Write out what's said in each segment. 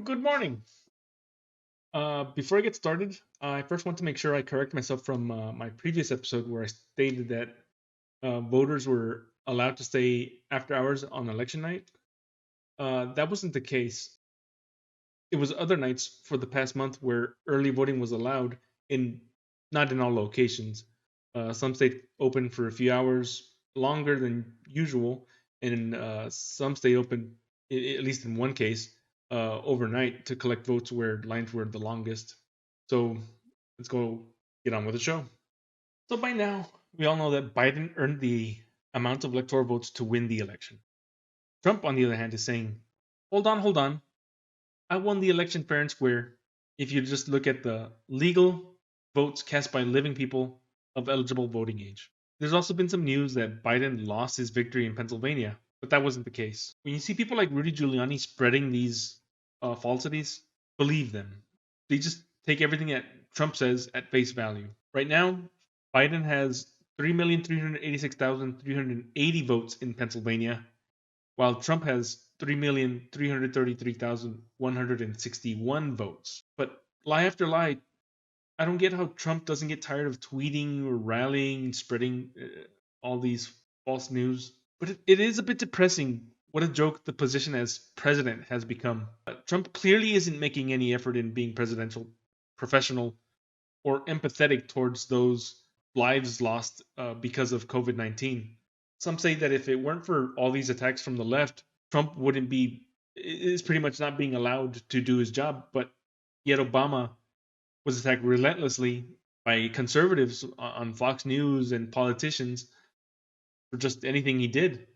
Good morning. Before I get started, I first want to make sure I correct myself from my previous episode where I stated that voters were allowed to stay after hours on election night. That wasn't the case. It was other nights for the past month where early voting was allowed in not in all locations. Some stayed open for a few hours longer than usual, and some stayed open, at least in one case, overnight to collect votes where lines were the longest. So let's go get on with the show. So by now, we all know that Biden earned the amount of electoral votes to win the election. Trump, on the other hand, is saying, hold on. I won the election fair and square if you just look at the legal votes cast by living people of eligible voting age. There's also been some news that Biden lost his victory in Pennsylvania, but that wasn't the case. When you see people like Rudy Giuliani spreading these falsities, believe them. They just take everything that Trump says at face value. Right now, Biden has 3,386,380 votes in Pennsylvania, while Trump has 3,333,161 votes. But lie after lie, I don't get how Trump doesn't get tired of tweeting or rallying, spreading all these false news. But it is a bit depressing what a joke the position as president has become. Trump clearly isn't making any effort in being presidential, professional, or empathetic towards those lives lost because of COVID 19. Some say that if it weren't for all these attacks from the left, Trump wouldn't be, is pretty much not being allowed to do his job. But yet Obama was attacked relentlessly by conservatives on Fox News and politicians for just anything he did.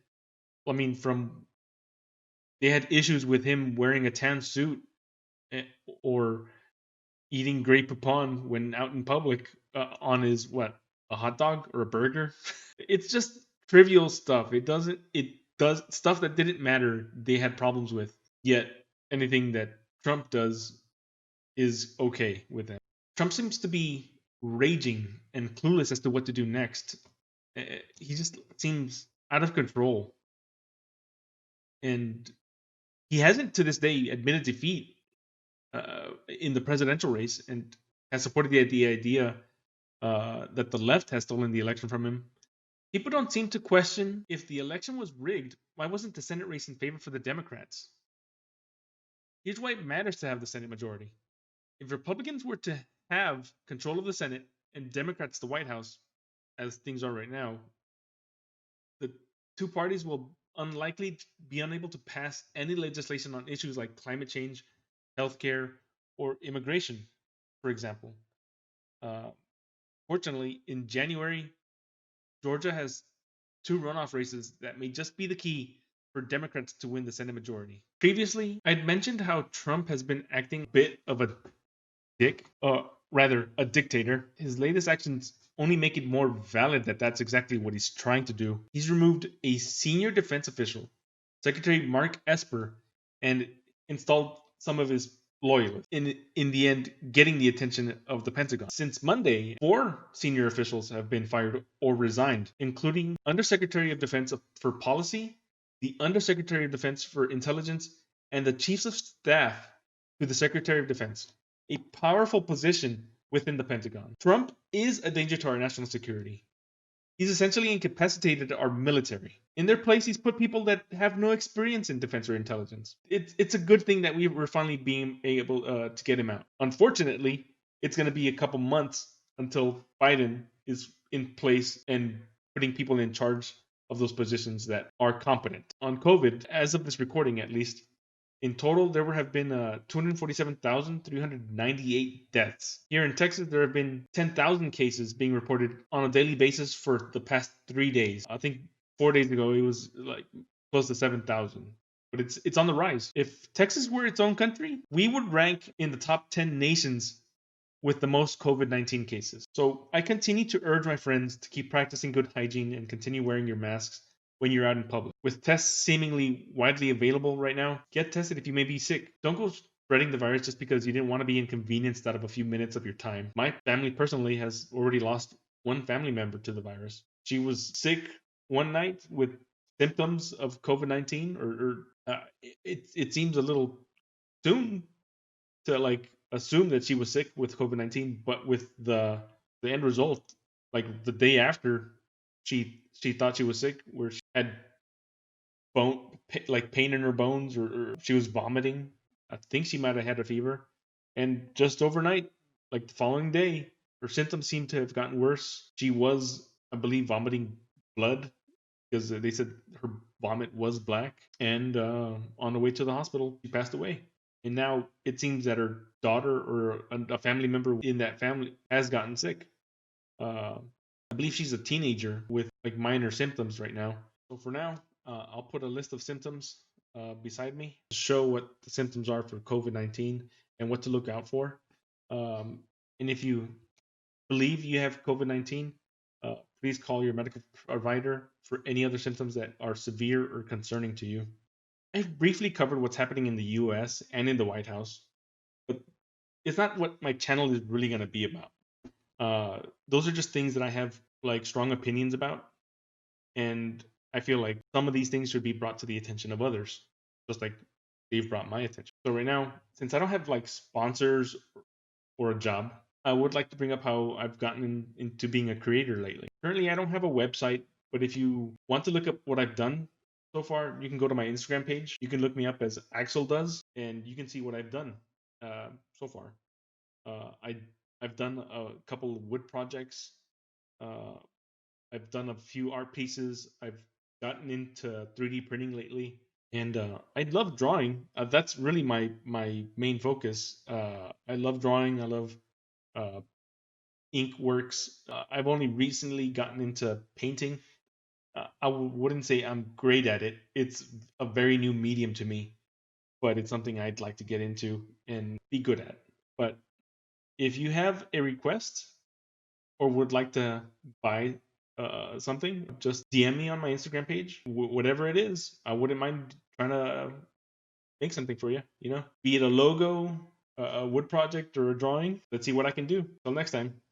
I mean, from they had issues with him wearing a tan suit eh, or eating Grey Poupon when out in public on his what, a hot dog or a burger. It's just trivial stuff. It does stuff that didn't matter. They had problems with. Yet anything that Trump does is okay with them. Trump seems to be raging and clueless as to what to do next. He just seems out of control, and he hasn't to this day admitted defeat in the presidential race, and has supported the idea that the left has stolen the election from him. People don't seem to question if the election was rigged. Why wasn't the Senate race in favor for the Democrats? Here's why it matters to have the Senate majority. If Republicans were to have control of the Senate and Democrats the White House, as things are right now, the two parties will unlikely be unable to pass any legislation on issues like climate change, healthcare, or immigration, for example. Uh, Fortunately, in January, Georgia has two runoff races that may just be the key for Democrats to win the Senate majority. Previously, I'd mentioned how Trump has been acting a bit of a dick, rather, a dictator. His latest actions only make it more valid that that's exactly what he's trying to do. He's removed a senior defense official, Secretary Mark Esper, and installed some of his loyalists. In the end, getting the attention of the Pentagon. Since Monday, four senior officials have been fired or resigned, including Undersecretary of Defense for Policy, the Undersecretary of Defense for Intelligence, and the Chiefs of Staff to the Secretary of Defense, a powerful position within the Pentagon. Trump is a danger to our national security. He's essentially incapacitated our military. In their place, he's put people that have no experience in defense or intelligence. It's a good thing that we were finally being able to get him out. Unfortunately, it's going to be a couple months until Biden is in place and putting people in charge of those positions that are competent. On COVID, as of this recording at least, in total, there have been 247,398 deaths. Here in Texas, there have been 10,000 cases being reported on a daily basis for the past 3 days. I think 4 days ago it was like close to 7,000. But it's on the rise. If Texas were its own country, we would rank in the top 10 nations with the most COVID 19 cases. So I continue to urge my friends to keep practicing good hygiene and continue wearing your masks when you're out in public. With tests seemingly widely available right now, get tested if you may be sick. Don't go spreading the virus just because you didn't want to be inconvenienced out of a few minutes of your time. My family personally has already lost one family member to the virus. She was sick one night with symptoms of COVID 19, or it seems a little soon to like assume that she was sick with COVID-19, but with the end result, like the day after she thought she was sick, where she had like pain in her bones, or she was vomiting. I think she might have had a fever, and just overnight, like the following day, her symptoms seemed to have gotten worse. She was, I believe, vomiting blood because they said her vomit was black. And on the way to the hospital, she passed away. And now it seems that her daughter or a family member in that family has gotten sick. Uh, I believe she's a teenager with like minor symptoms right now. So for now, I'll put a list of symptoms beside me to show what the symptoms are for COVID-19 and what to look out for. And if you believe you have COVID-19, please call your medical provider for any other symptoms that are severe or concerning to you. I've briefly covered what's happening in the US and in the White House, but it's not what my channel is really going to be about. Those are just things that I have like strong opinions about, and I feel like some of these things should be brought to the attention of others, just like they've brought my attention. So right now, since I don't have like sponsors or a job, I would like to bring up how I've gotten into being a creator lately. Currently, I don't have a website, but if you want to look up what I've done so far, you can go to my Instagram page. You can look me up as Axel Does, and you can see what I've done so far. Uh, I I've done a couple of wood projects. Uh, I've done a few art pieces. I've gotten into 3D printing lately, and I love drawing. That's really my main focus. I love drawing. I love uh, ink works. I've only recently gotten into painting. Wouldn't say I'm great at it. It's a very new medium to me, but it's something I'd like to get into and be good at. But if you have a request or would like to buy something, just DM me on my Instagram page. Whatever it is, I wouldn't mind trying to make something for you. You know, be it a logo, a wood project, or a drawing. Let's see what I can do. Till next time.